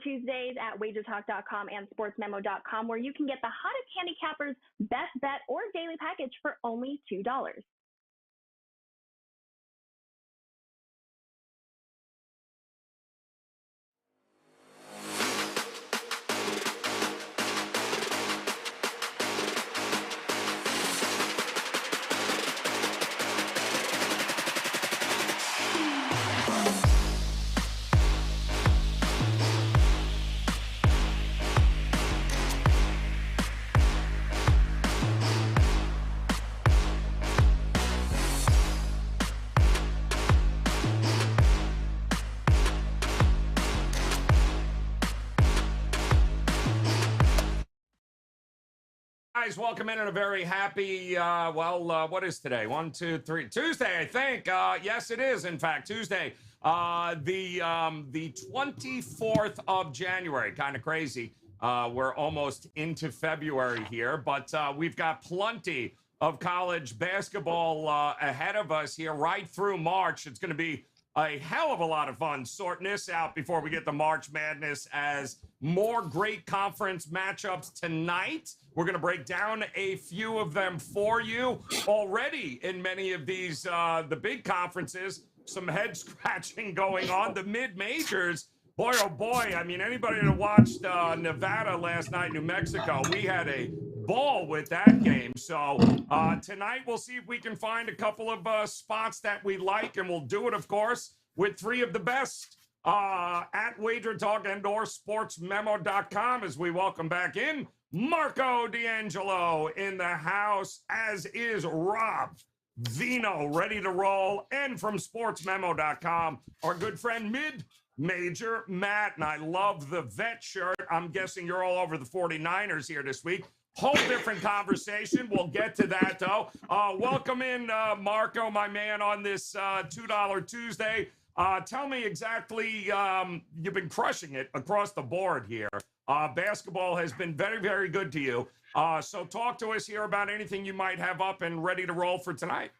Tuesdays at WagerTalk.com and SportsMemo.com, where you can get the hottest handicappers' best bet or daily package for only $2. Guys, welcome in on a very happy, what is today? 1, 2, 3, Tuesday, I think. Yes, it is, in fact, Tuesday. The 24th of January. Kind of crazy. We're almost into February here, but we've got plenty of college basketball ahead of us here right through March. It's going to be a hell of a lot of fun sorting this out before we get to March Madness, as more great conference matchups tonight. We're going to break down a few of them for you. Already in many of these, the big conferences, some head scratching going on. The mid-majors, boy, oh boy. I mean, anybody that watched Nevada last night, New Mexico, we had a ball with that game. So tonight we'll see if we can find a couple of spots that we like, and we'll do it, of course, with three of the best at WagerTalk and or SportsMemo.com, as we welcome back in Marco D'Angelo in the house, as is Rob Vino, ready to roll, and from SportsMemo.com, our good friend Mid-Major Matt. And I love the vet shirt. I'm guessing you're all over the 49ers here this week. Whole different conversation. We'll get to that, though. Welcome in, Marco, my man, on this $2 Tuesday. Tell me exactly, you've been crushing it across the board here. Basketball has been very, very good to you. So talk to us here about anything you might have up and ready to roll for tonight.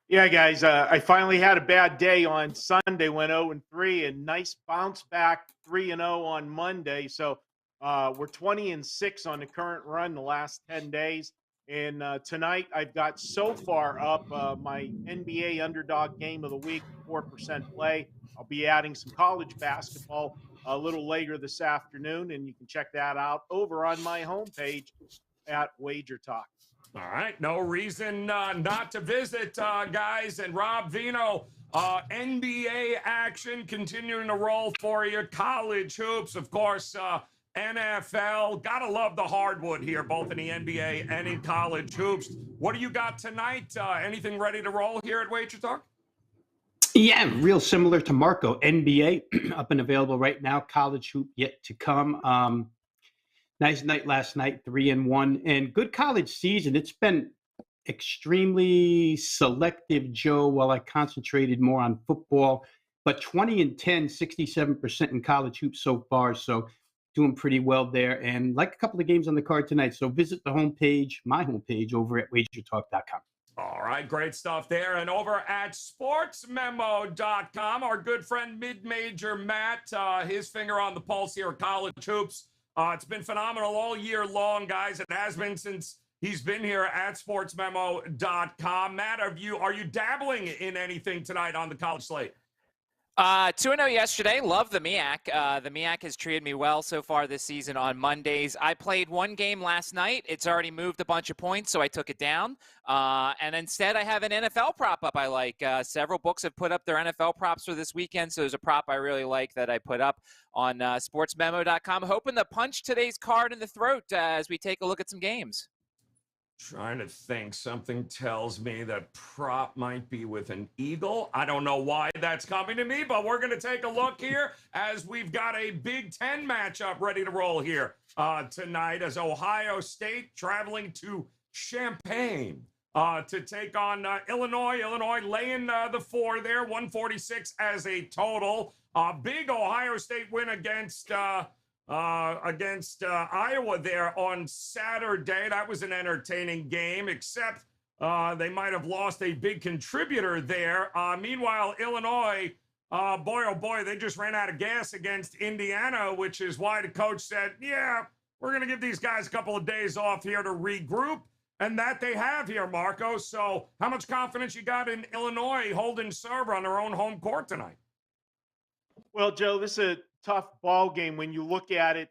Yeah, guys, I finally had a bad day on Sunday, went 0-3, and nice bounce back 3-0 on Monday. So we're 20-6 on the current run the last 10 days. And tonight I've got so far up my NBA underdog game of the week, 4% play. I'll be adding some college basketball a little later this afternoon, and you can check that out over on my homepage at WagerTalk. All right, no reason not to visit, guys. And Rob Vino, NBA action continuing to roll for you. College hoops, of course, NFL. Gotta love the hardwood here, both in the NBA and in college hoops. What do you got tonight? Anything ready to roll here at WagerTalk? Yeah, real similar to Marco. NBA up and available right now. College hoop yet to come. Nice night last night, 3-1, and good college season. It's been extremely selective, Joe, while I concentrated more on football. But 20-10, 67% in college hoops so far. So doing pretty well there, and like a couple of games on the card tonight. So visit the homepage, my homepage, over at WagerTalk.com. All right, great stuff there. And over at SportsMemo.com, our good friend Mid-Major Matt, his finger on the pulse here at college hoops. It's been phenomenal all year long, guys. It has been since he's been here at SportsMemo.com. Matt, are you dabbling in anything tonight on the college slate? 2-0 yesterday. Love the MEAC. The MEAC has treated me well so far this season on Mondays. I played one game last night. It's already moved a bunch of points, so I took it down. And instead, I have an NFL prop up I like. Several books have put up their NFL props for this weekend, so there's a prop I really like that I put up on SportsMemo.com. Hoping to punch today's card in the throat as we take a look at some games. Trying to think. Something tells me that prop might be with an Eagle. I don't know why that's coming to me, but we're going to take a look here as we've got a Big Ten matchup ready to roll here tonight, as Ohio State traveling to Champaign to take on Illinois. Illinois laying the 4 there, 146 as a total. Big Ohio State win against Iowa there on Saturday. That was an entertaining game, except they might have lost a big contributor there. Meanwhile, Illinois Boy, oh boy, they just ran out of gas against Indiana, which is why the coach said, yeah, we're going to give these guys a couple of days off here to regroup. And that they have here, Marco. So how much confidence you got in Illinois holding serve on their own home court tonight? Well, Joe, this is a tough ball game when you look at it.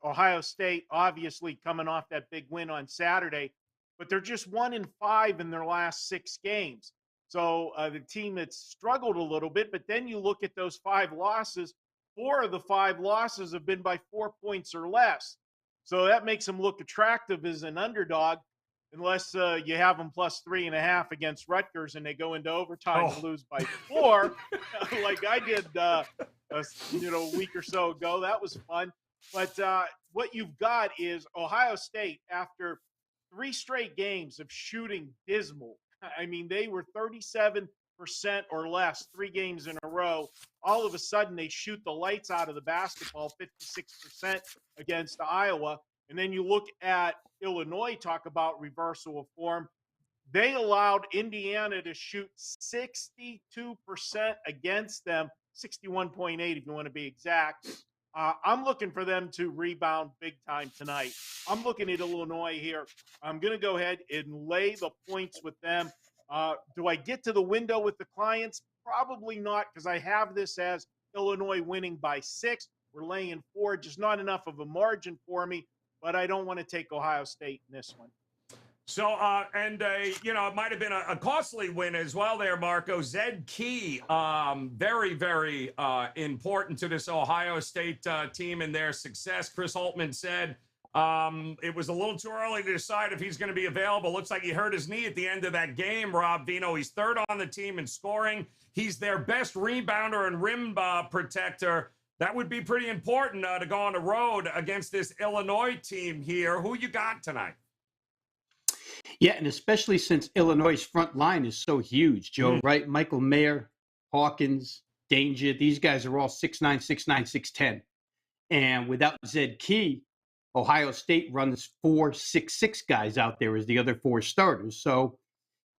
Ohio State, obviously, coming off that big win on Saturday, but they're just 1-5 in their last 6 games. So the team that's struggled a little bit, but then you look at those 5 losses. 4 of the 5 losses have been by 4 points or less. So that makes them look attractive as an underdog, unless you have them plus 3.5 against Rutgers and they go into overtime and lose by 4, like I did, a week or so ago. That was fun. But what you've got is Ohio State, after 3 straight games of shooting dismal. I mean, they were 37% or less 3 games in a row. All of a sudden, they shoot the lights out of the basketball, 56% against Iowa. And then you look at Illinois, talk about reversal of form. They allowed Indiana to shoot 62% against them, 61.8 if you want to be exact. I'm looking for them to rebound big time tonight. I'm looking at Illinois here. I'm going to go ahead and lay the points with them. Do I get to the window with the clients? Probably not, because I have this as Illinois winning by 6. We're laying 4, just not enough of a margin for me, but I don't want to take Ohio State in this one. So, it might have been a costly win as well there, Marco. Zed Key, very, very important to this Ohio State team and their success. Chris Holtmann said it was a little too early to decide if he's going to be available. Looks like he hurt his knee at the end of that game, Rob Vino. He's 3rd on the team in scoring. He's their best rebounder and rim protector. That would be pretty important to go on the road against this Illinois team here. Who you got tonight? Yeah, and especially since Illinois' front line is so huge, Joe, right? Michael Mayer, Hawkins, Danger, these guys are all 6'9", 6'9", 6'10". And without Zed Key, Ohio State runs 4 6'6" guys out there as the other 4 starters. So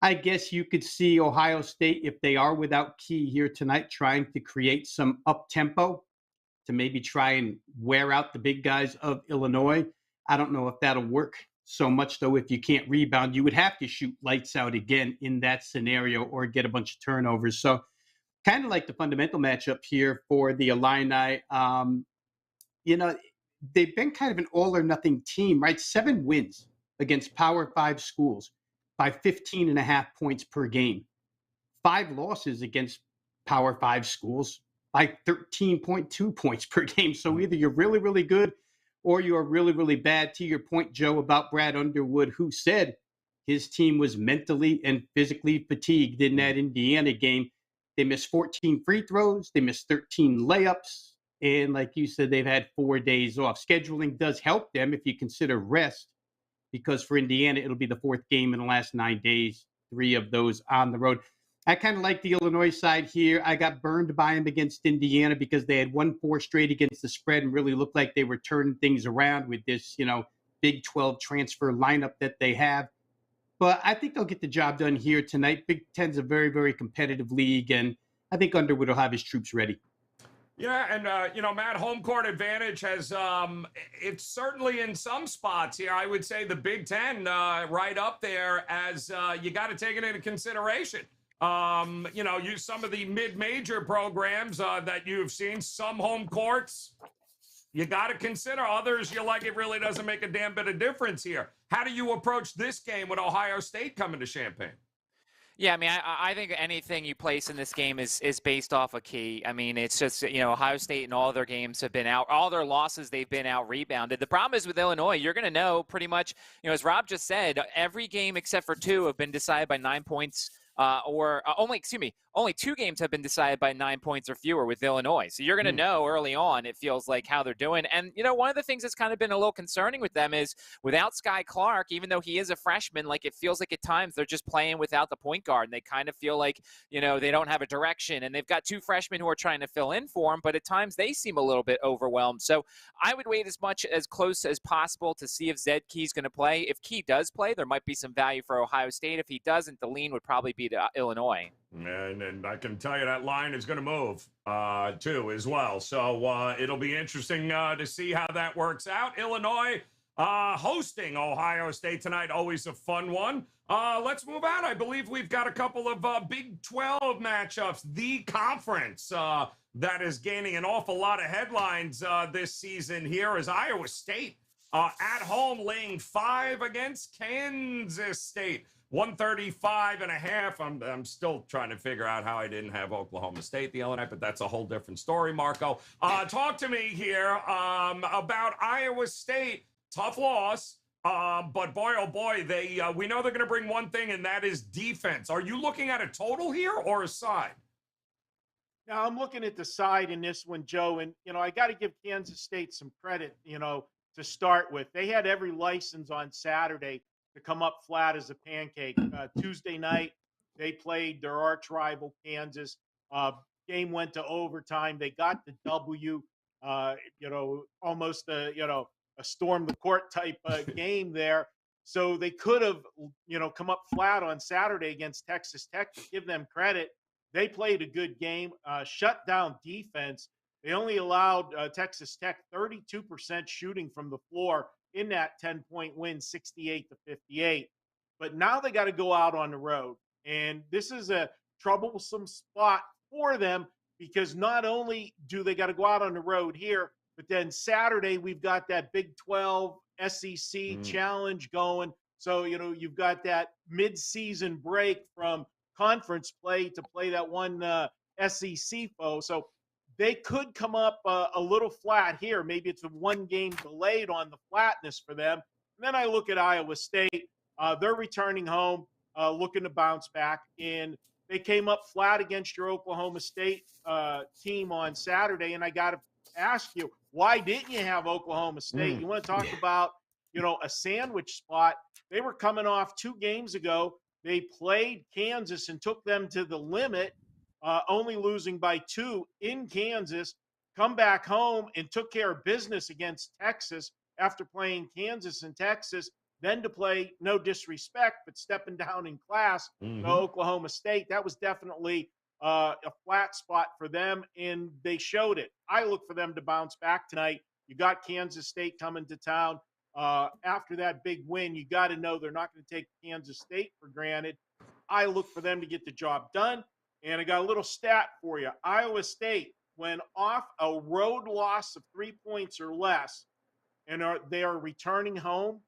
I guess you could see Ohio State, if they are without Key here tonight, trying to create some up-tempo to maybe try and wear out the big guys of Illinois. I don't know if that'll work so much, though. If you can't rebound, you would have to shoot lights out again in that scenario or get a bunch of turnovers. So kind of like the fundamental matchup here for the Illini. They've been kind of an all or nothing team, right? 7 wins against Power 5 schools by 15.5 points per game. 5 losses against Power 5 schools by 13.2 points per game. So either you're really, really good or you're really, really bad. To your point, Joe, about Brad Underwood, who said his team was mentally and physically fatigued in that Indiana game. They missed 14 free throws. They missed 13 layups. And like you said, they've had 4 days off. Scheduling does help them if you consider rest, because for Indiana, it'll be the 4th game in the last 9 days, 3 of those on the road. I kind of like the Illinois side here. I got burned by them against Indiana because they had won 4 straight against the spread and really looked like they were turning things around with this, Big 12 transfer lineup that they have. But I think they'll get the job done here tonight. Big Ten's a very, very competitive league, and I think Underwood will have his troops ready. Yeah, and, Matt, home court advantage has, it's certainly in some spots here. I would say the Big Ten right up there as you got to take it into consideration. Some of the mid-major programs that you've seen, some home courts, you got to consider. Others, you're like, it really doesn't make a damn bit of difference here. How do you approach this game with Ohio State coming to Champaign? Yeah, I mean, I think anything you place in this game is based off a key. I mean, it's just, Ohio State in all their games have been out. All their losses, they've been out rebounded. The problem is with Illinois, you're going to know pretty much, as Rob just said, every game except for 2 have been decided by 9 points. Only 2 games have been decided by 9 points or fewer with Illinois. So you're going to know early on, it feels like, how they're doing. And, one of the things that's kind of been a little concerning with them is without Sky Clark, even though he is a freshman, like it feels like at times they're just playing without the point guard. And they kind of feel like, they don't have a direction. And they've got 2 freshmen who are trying to fill in for them, but at times they seem a little bit overwhelmed. So I would wait as close as possible to see if Zed Key's going to play. If Key does play, there might be some value for Ohio State. If he doesn't, the lean would probably be to Illinois. And I can tell you that line is going to move too as well. So it'll be interesting to see how that works out. Illinois hosting Ohio State tonight, always a fun one. Let's move on. I believe we've got a couple of Big 12 matchups. The conference that is gaining an awful lot of headlines this season here is Iowa State at home laying 5 against Kansas State. 135.5. I'm still trying to figure out how I didn't have Oklahoma State the other night, but that's a whole different story, Marco. Talk to me here about Iowa State. Tough loss, but boy, oh boy, we know they're going to bring one thing, and that is defense. Are you looking at a total here or a side? Now, I'm looking at the side in this one, Joe, and, I got to give Kansas State some credit, to start with. They had every license on Saturday to come up flat as a pancake. Tuesday night, they played their arch rival, Kansas. Game went to overtime. They got the W, almost a storm the court type game there. So they could have, come up flat on Saturday against Texas Tech. To give them credit, they played a good game, shut down defense. They only allowed Texas Tech 32% shooting from the floor in that 10-point win, 68-58. But now they got to go out on the road. And this is a troublesome spot for them because not only do they got to go out on the road here, but then Saturday we've got that Big 12 SEC challenge going. So, you've got that mid-season break from conference play to play that one SEC foe. So they could come up a little flat here. Maybe it's a one game delayed on the flatness for them. And then I look at Iowa State. They're returning home, looking to bounce back. And they came up flat against your Oklahoma State team on Saturday. And I got to ask you, why didn't you have Oklahoma State? You want to talk about, a sandwich spot. They were coming off 2 games ago. They played Kansas and took them to the limit. Only losing by 2 in Kansas, come back home and took care of business against Texas after playing Kansas and Texas, then to play, no disrespect, but stepping down in class to Oklahoma State. That was definitely a flat spot for them, and they showed it. I look for them to bounce back tonight. You got Kansas State coming to town. After that big win, you got to know they're not going to take Kansas State for granted. I look for them to get the job done. And I got a little stat for you. Iowa State, when off a road loss of 3 points or less, and they are returning home,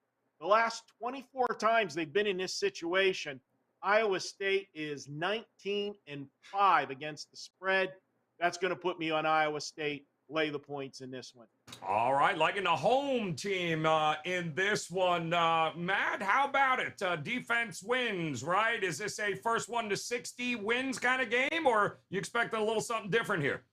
the last 24 times they've been in this situation, Iowa State is 19-5 against the spread. That's going to put me on Iowa State. Lay the points in this one. All right, liking the home team in this one. Matt, how about it? Defense wins, right? Is this a first 1 to 60 wins kind of game, or you expect a little something different here?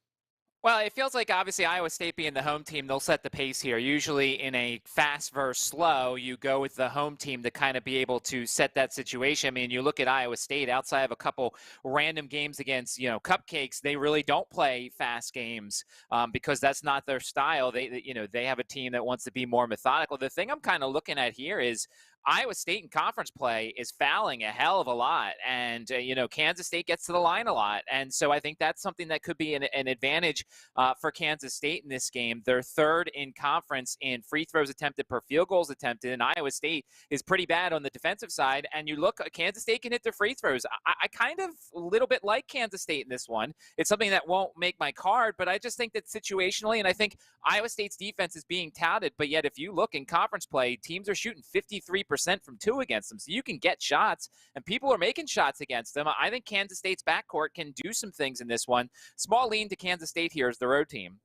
Well, it feels like obviously Iowa State being the home team, they'll set the pace here. Usually in a fast versus slow, you go with the home team to kind of be able to set that situation. I mean, you look at Iowa State outside of a couple random games against, cupcakes, they really don't play fast games because that's not their style. They have a team that wants to be more methodical. The thing I'm kind of looking at here is Iowa State in conference play is fouling a hell of a lot. And, Kansas State gets to the line a lot. And so I think that's something that could be an advantage for Kansas State in this game. They're third in conference in free throws attempted per field goals attempted. And Iowa State is pretty bad on the defensive side. And you look, Kansas State can hit their free throws. I kind of a little bit like Kansas State in this one. It's something that won't make my card, but I just think that situationally, and I think Iowa State's defense is being touted, but yet if you look in conference play, teams are shooting 53% from 2 against them. So you can get shots, and people are making shots against them. I think Kansas State's backcourt can do some things in this one. Small lean to Kansas State here as the road team.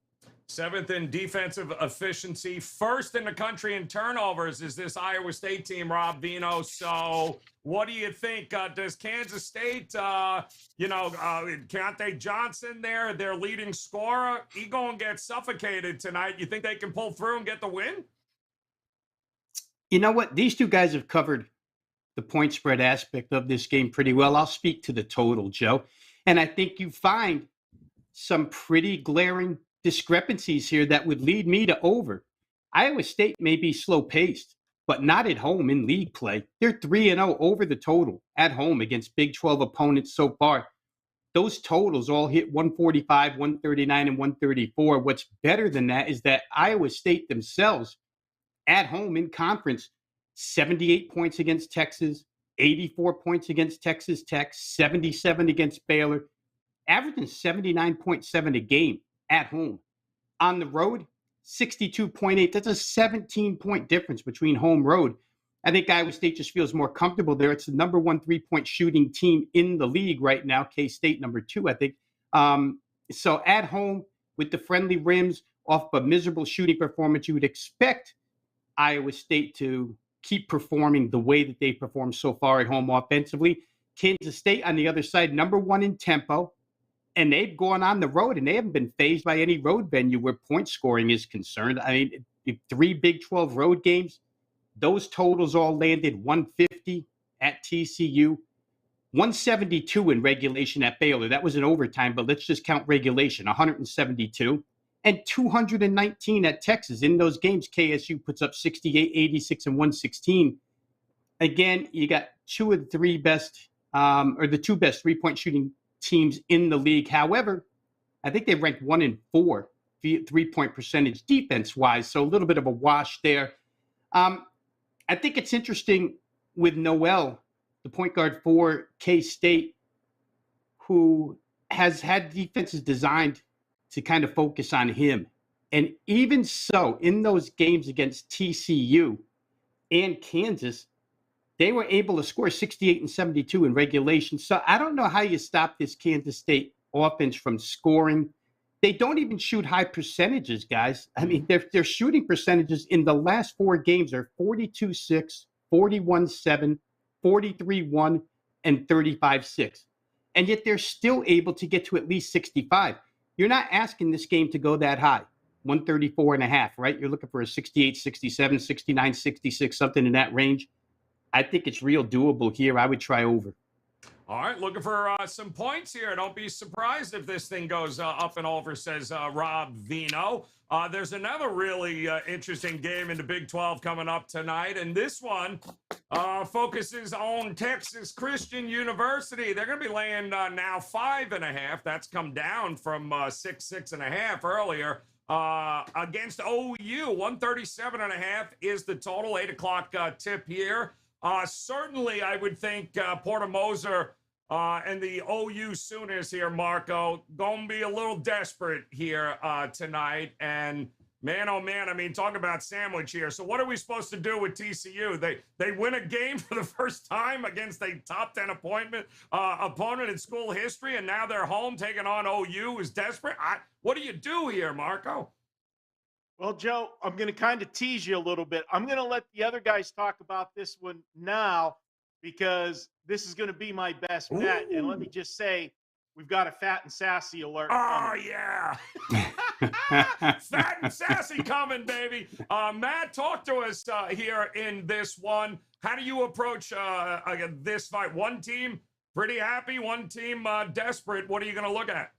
7th in defensive efficiency, 1st in the country in turnovers is this Iowa State team, Rob Vino. So what do you think? Does Kansas State, Keontae Johnson there, their leading scorer, he going to get suffocated tonight? You think they can pull through and get the win? You know what? These two guys have covered the point spread aspect of this game pretty well. I'll speak to the total, Joe. And I think you find some pretty glaring discrepancies here that would lead me to over. Iowa State may be slow-paced, but not at home in league play. They're 3-0 over the total at home against Big 12 opponents so far. those totals all hit 145, 139, and 134. What's better than that is that Iowa State themselves at home in conference, 78 points against Texas, 84 points against Texas Tech, 77 against Baylor, averaging 79.7 a game at home. On the road, 62.8. That's a 17-point difference between home road. I think Iowa State just feels more comfortable there. It's the number one three-point shooting team in the league right now. K-State number 2, I think. So at home with the friendly rims off a miserable shooting performance, you would expect Iowa State to keep performing the way that they performed so far at home offensively. Kansas State on the other side, number 1 in tempo. And they've gone on the road, and they haven't been fazed by any road venue where point scoring is concerned. I mean, 3 Big 12 road games, those totals all landed 150 at TCU, 172 in regulation at Baylor. That was in overtime, but let's just count regulation, 172. And 219 at Texas. In those games, KSU puts up 68, 86, and 116. Again, you got 2 of the 3 best, or the 2 best three-point shooting teams in the league. However, I think they ranked 1 and 4 3-point percentage defense-wise, so a little bit of a wash there. I think it's interesting with Noel, the point guard for K-State, who has had defenses designed to kind of focus on him. And even so, in those games against TCU and Kansas, they were able to score 68 and 72 in regulation. So I don't know how you stop this Kansas State offense from scoring. They don't even shoot high percentages, guys. I mean, their shooting percentages in the last 4 games are 42-6, 41-7, 43-1, and 35-6. And yet they're still able to get to at least 65. You're not asking this game to go that high, 134.5, right? You're looking for a 68, 67, 69, 66, something in that range. I think it's real doable here. I would try over. All right, looking for some points here. Don't be surprised if this thing goes up and over, says Rob Vino. There's another really interesting game in the Big 12 coming up tonight, and this one focuses on Texas Christian University. They're going to be laying now 5.5. That's come down from 6.5 earlier. Against OU, 137.5 is the total. 8 o'clock tip here. Certainly, I would think Porter Moser and the OU Sooners here, Marco, going to be a little desperate here tonight. And man, oh man, I mean, talk about sandwich here. So what are we supposed to do with TCU? They win a game for the first time against a top 10 opponent in school history, and now they're home taking on OU, who's desperate. What do you do here, Marco? Well, Joe, I'm going to kind of tease you a little bit. I'm going to let the other guys talk about this one now because this is going to be my best bet. And let me just say, we've got a fat and sassy alert. Oh, yeah. Fat and sassy coming, baby. Matt, talk to us here in this one. How do you approach this fight? One team pretty happy, one team desperate. What are you going to look at?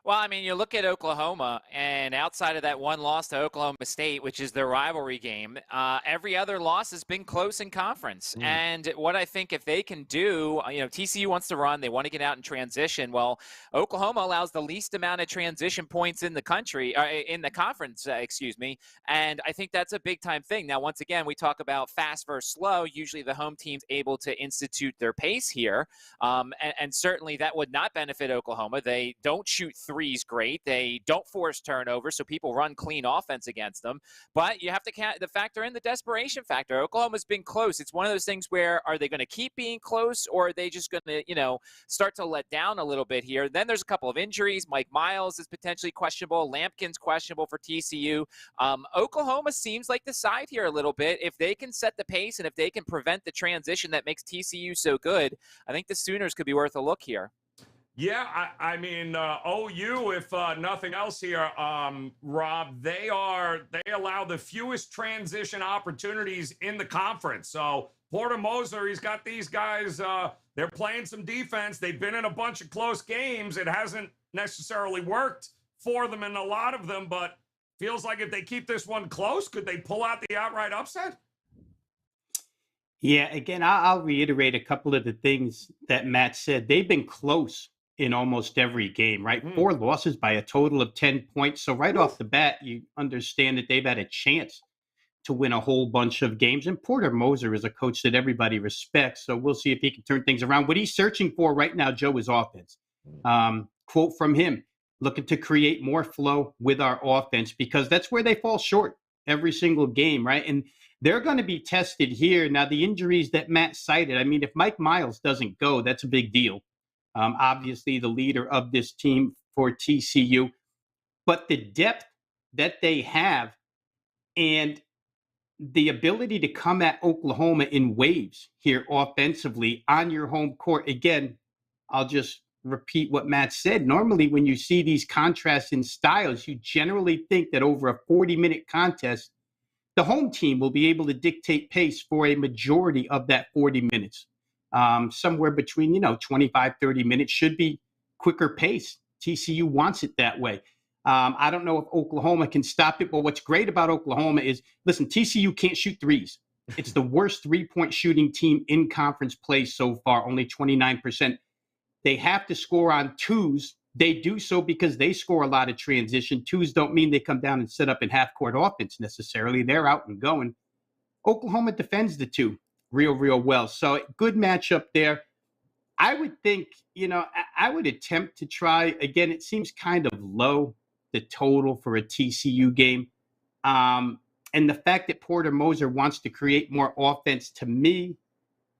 Well, I mean, you look at Oklahoma, and outside of that one loss to Oklahoma State, which is their rivalry game, every other loss has been close in conference. And what I think if they can do, TCU wants to run, they want to get out in transition. Well, Oklahoma allows the least amount of transition points in the country, in the conference, and I think that's a big-time thing. Now, once again, we talk about fast versus slow. Usually the home team's able to institute their pace here, and certainly that would not benefit Oklahoma. They don't shoot threes great. They don't force turnovers, so people run clean offense against them. But you have to factor in the desperation factor. Oklahoma's been close. It's one of those things where are they going to keep being close, or are they just going to, start to let down a little bit here? Then there's a couple of injuries. Mike Miles is potentially questionable. Lampkin's questionable for TCU. Oklahoma seems like the side here a little bit. If they can set the pace and if they can prevent the transition that makes TCU so good, I think the Sooners could be worth a look here. Yeah, I mean, OU, if nothing else here, Rob, they allow the fewest transition opportunities in the conference. So Porter Moser, he's got these guys, they're playing some defense. They've been in a bunch of close games. It hasn't necessarily worked for them in a lot of them, but feels like if they keep this one close, could they pull out the outright upset? Yeah, again, I'll reiterate a couple of the things that Matt said. They've been close in almost every game, right? Mm. 4 losses by a total of 10 points. So right off the bat, you understand that they've had a chance to win a whole bunch of games. And Porter Moser is a coach that everybody respects. So we'll see if he can turn things around. What he's searching for right now, Joe, is offense. Quote from him, looking to create more flow with our offense, because that's where they fall short every single game, right? And they're going to be tested here. Now, the injuries that Matt cited, I mean, if Mike Miles doesn't go, that's a big deal. Obviously, the leader of this team for TCU. But the depth that they have and the ability to come at Oklahoma in waves here offensively on your home court. Again, I'll just repeat what Matt said. Normally, when you see these contrasts in styles, you generally think that over a 40-minute contest, the home team will be able to dictate pace for a majority of that 40 minutes. Somewhere between, 25, 30 minutes should be quicker pace. TCU wants it that way. I don't know if Oklahoma can stop it, but what's great about Oklahoma is, listen, TCU can't shoot threes. It's the worst three-point shooting team in conference play so far, only 29%. They have to score on twos. They do so because they score a lot of transition. Twos don't mean they come down and set up in half-court offense necessarily. They're out and going. Oklahoma defends the two real well. So good matchup there. I would think, I would attempt to try, again, it seems kind of low, the total for a TCU game. And the fact that Porter Moser wants to create more offense, to me,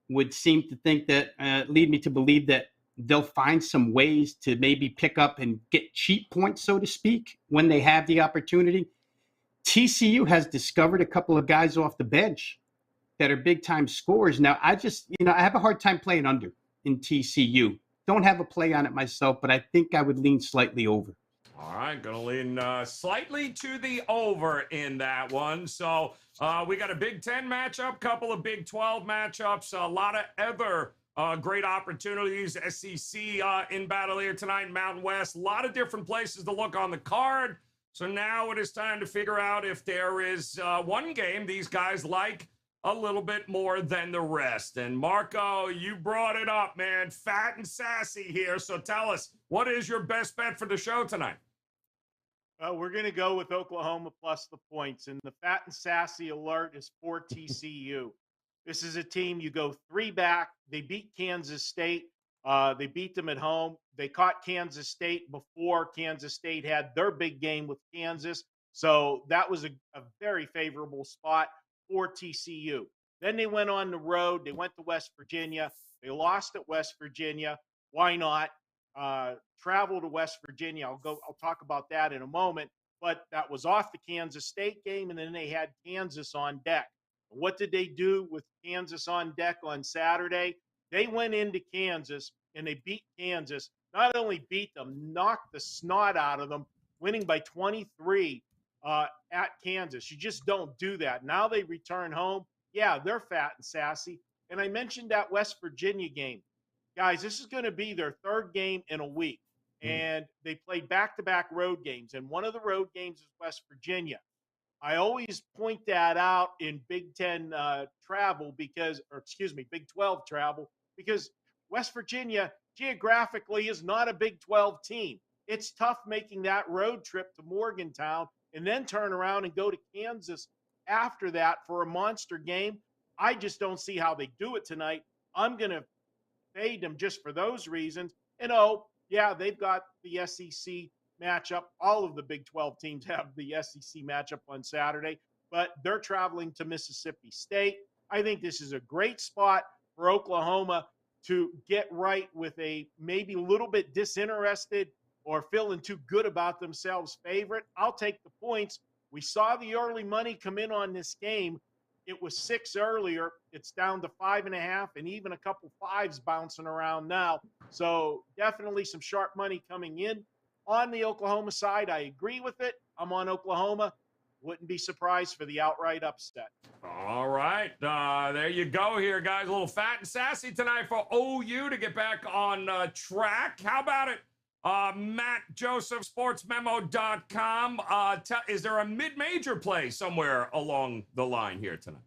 would seem to think that, lead me to believe that they'll find some ways to maybe pick up and get cheap points, so to speak, when they have the opportunity. TCU has discovered a couple of guys off the bench that are big-time scorers. Now, I have a hard time playing under in TCU. Don't have a play on it myself, but I think I would lean slightly over. All right, going to lean slightly to the over in that one. So we got a Big Ten matchup, couple of Big 12 matchups, a lot of other great opportunities. SEC in battle here tonight, Mountain West, a lot of different places to look on the card. So now it is time to figure out if there is one game these guys like a little bit more than the rest. And Marco, you brought it up, man. Fat and sassy here. So tell us, what is your best bet for the show tonight? We're going to go with Oklahoma plus the points. And the fat and sassy alert is for TCU. This is a team you go 3 back. They beat Kansas State. They beat them at home. They caught Kansas State before Kansas State had their big game with Kansas. So that was a very favorable spot for TCU. Then they went on the road. They went to West Virginia. They lost at West Virginia. Why not? Travel to West Virginia. I'll talk about that in a moment. But that was off the Kansas State game, and then they had Kansas on deck. What did they do with Kansas on deck on Saturday? They went into Kansas and they beat Kansas. Not only beat them, knocked the snot out of them, winning by 23 at Kansas. You just don't do that. Now they return home. Yeah, they're fat and sassy. And I mentioned that West Virginia game. Guys, this is going to be their 3rd game in a week. And they played back-to-back road games. And one of the road games is West Virginia. I always point that out in Big 10 travel Big 12 travel, because West Virginia geographically is not a Big 12 team. It's tough making that road trip to Morgantown and then turn around and go to Kansas after that for a monster game. I just don't see how they do it tonight. I'm going to fade them just for those reasons. And they've got the SEC matchup. All of the Big 12 teams have the SEC matchup on Saturday, but they're traveling to Mississippi State. I think this is a great spot for Oklahoma to get right with a maybe a little bit disinterested or feeling too good about themselves favorite. I'll take the points. We saw the early money come in on this game. It was 6 earlier. It's down to 5.5, and even a couple 5s bouncing around now. So definitely some sharp money coming in. On the Oklahoma side, I agree with it. I'm on Oklahoma. Wouldn't be surprised for the outright upset. All right. There you go here, guys. A little fat and sassy tonight for OU to get back on track. How about it? Matt Joseph, sportsmemo.com. Is there a mid-major play somewhere along the line here tonight?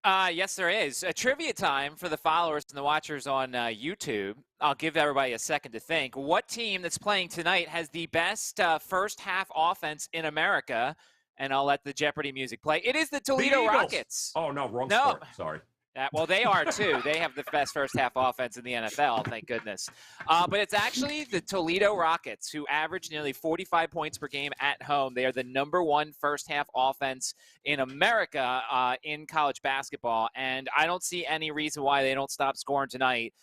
Yes, there is. A trivia time for the followers and the watchers on YouTube. I'll give everybody a second to think. What team that's playing tonight has the best first half offense in America? And I'll let the Jeopardy music play. It is the The Toledo Eagles. Rockets. Oh, no, wrong No. sport. Sorry. Well, they are too. They have the best first half offense in the NFL, thank goodness. But it's actually the Toledo Rockets, who average nearly 45 points per game at home. They are the #1 first half offense in America in college basketball, and I don't see any reason why they don't stop scoring tonight.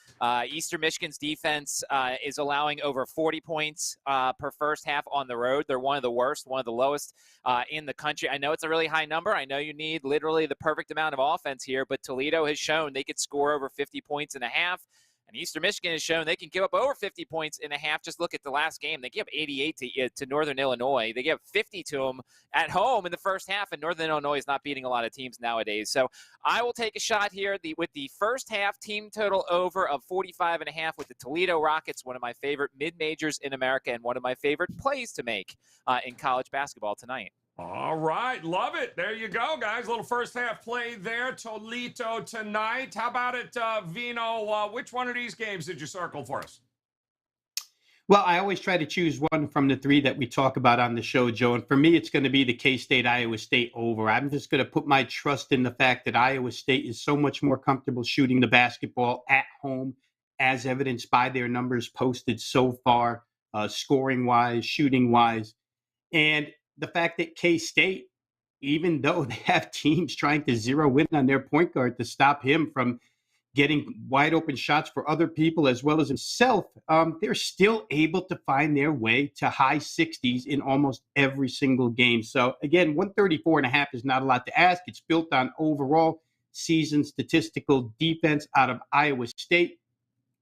Eastern Michigan's defense is allowing over 40 points per first half on the road. They're one of the worst, one of the lowest in the country. I know it's a really high number. I know you need literally the perfect amount of offense here, but Toledo has shown they could score over 50 points in a half. And Eastern Michigan has shown they can give up over 50 points in a half. Just look at the last game. They gave up 88 to Northern Illinois. They gave 50 to them at home in the first half, and Northern Illinois is not beating a lot of teams nowadays. So I will take a shot here with the first half team total over of 45.5 with the Toledo Rockets, one of my favorite mid-majors in America and one of my favorite plays to make in college basketball tonight. All right, love it. There you go, guys. Little first half play there. Toledo tonight. How about it, Vino? Which one of these games did you circle for us? Well, I always try to choose one from the three that we talk about on the show, Joe. And for me, it's going to be the K-State Iowa State over. I'm just going to put my trust in the fact that Iowa State is so much more comfortable shooting the basketball at home, as evidenced by their numbers posted so far, scoring-wise, shooting-wise. And the fact that K-State, even though they have teams trying to zero in on their point guard to stop him from getting wide open shots for other people as well as himself, they're still able to find their way to high 60s in almost every single game. So again, 134.5 is not a lot to ask. It's built on overall season statistical defense out of Iowa State.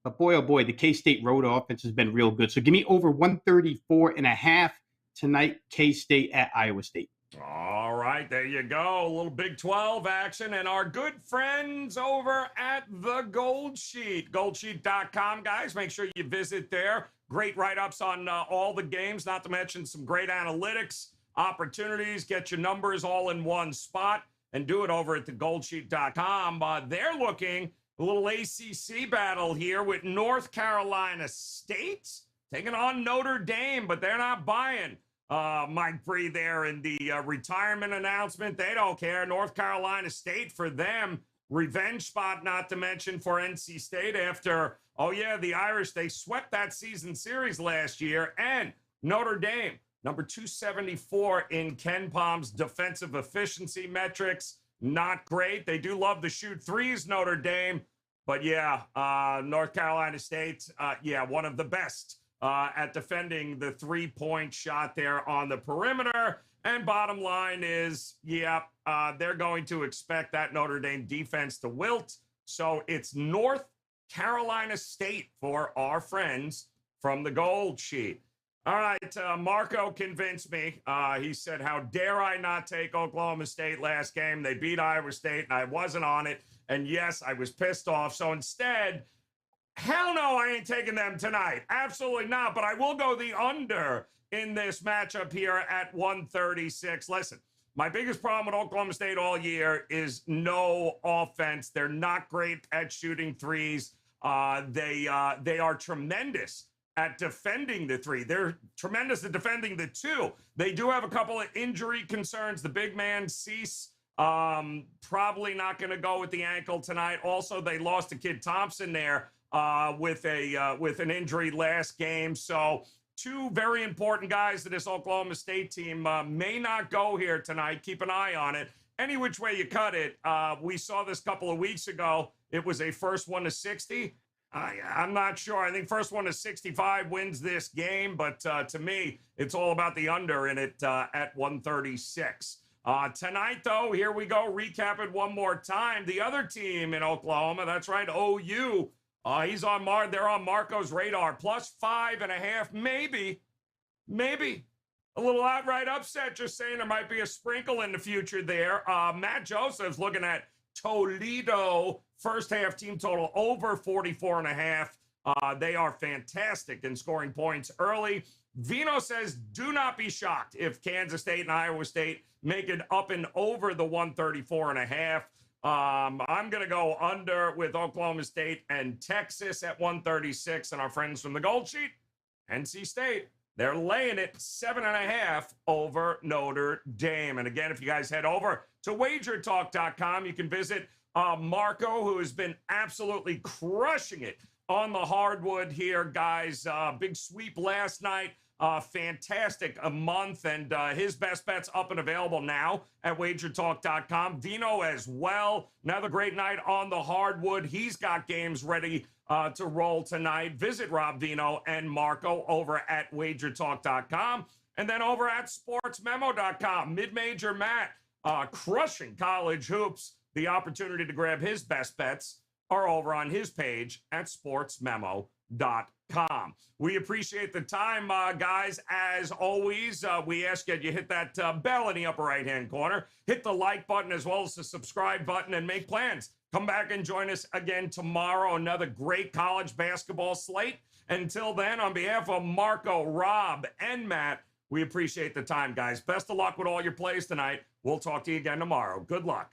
But boy, oh boy, the K-State road offense has been real good. So give me over 134.5 tonight, K-State at Iowa State. All right, there you go. A little Big 12 action. And our good friends over at the Gold Sheet, goldsheet.com, guys. Make sure you visit there. Great write-ups on all the games, not to mention some great analytics, opportunities. Get your numbers all in one spot and do it over at the goldsheet.com. They're looking a little ACC battle here with North Carolina State taking on Notre Dame, but they're not buying Mike Bree there in the retirement announcement. They don't care. North Carolina State, for them, revenge spot, not to mention for NC State after, the Irish, they swept that season series last year. And Notre Dame, number 274 in Ken Palm's defensive efficiency metrics. Not great. They do love to shoot threes, Notre Dame. But North Carolina State, one of the best at defending the three-point shot there on the perimeter. And bottom line is, they're going to expect that Notre Dame defense to wilt. So it's North Carolina State for our friends from the Gold Sheet. All right, Marco convinced me. He said, how dare I not take Oklahoma State last game? They beat Iowa State, and I wasn't on it. And yes, I was pissed off. So instead, hell no, I ain't taking them tonight. Absolutely not. But I will go the under in this matchup here at 136. Listen, my biggest problem with Oklahoma State all year is no offense. They're not great at shooting threes. They are tremendous at defending the three. They're tremendous at defending the two. They do have a couple of injury concerns. The big man, Cease, probably not going to go with the ankle tonight. Also, they lost to Kid Thompson there with an injury last game. So two very important guys to this Oklahoma State team may not go here tonight. Keep an eye on it. Any which way you cut it, we saw this a couple of weeks ago. It was a first one to 60. I'm not sure. I think first one to 65 wins this game, but to me, it's all about the under in it at 136. Tonight, though, here we go. Recap it one more time. The other team in Oklahoma, that's right, OU. They're on Marco's radar. +5.5, maybe a little outright upset. Just saying there might be a sprinkle in the future there. Matt Joseph's looking at Toledo first half team total over 44.5. They are fantastic in scoring points early. Vino says, do not be shocked if Kansas State and Iowa State make it up and over the 134.5. I'm going to go under with Oklahoma State and Texas at 136. And our friends from the Gold Sheet, NC State, they're laying it 7.5 over Notre Dame. And again, if you guys head over to WagerTalk.com, you can visit Marco, who has been absolutely crushing it on the hardwood here, guys. Big sweep last night. Fantastic a month, and his best bets up and available now at WagerTalk.com. Vino as well. Another great night on the hardwood. He's got games ready to roll tonight. Visit Rob Vino and Marco over at WagerTalk.com, and then over at SportsMemo.com. Mid-major Matt crushing college hoops. The opportunity to grab his best bets are over on his page at SportsMemo.com. We appreciate the time, guys. As always, we ask you hit that bell in the upper right-hand corner, hit the like button as well as the subscribe button, and make plans. Come back and join us again tomorrow. Another great college basketball slate. Until then, on behalf of Marco, Rob, and Matt, we appreciate the time, guys. Best of luck with all your plays tonight. We'll talk to you again tomorrow. Good luck.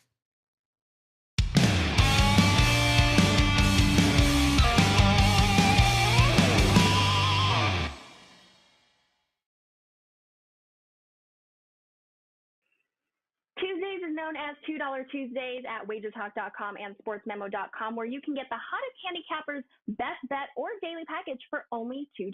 Tuesdays is known as $2 Tuesdays at WagerTalk.com and SportsMemo.com, where you can get the hottest handicappers' best bet or daily package for only $2.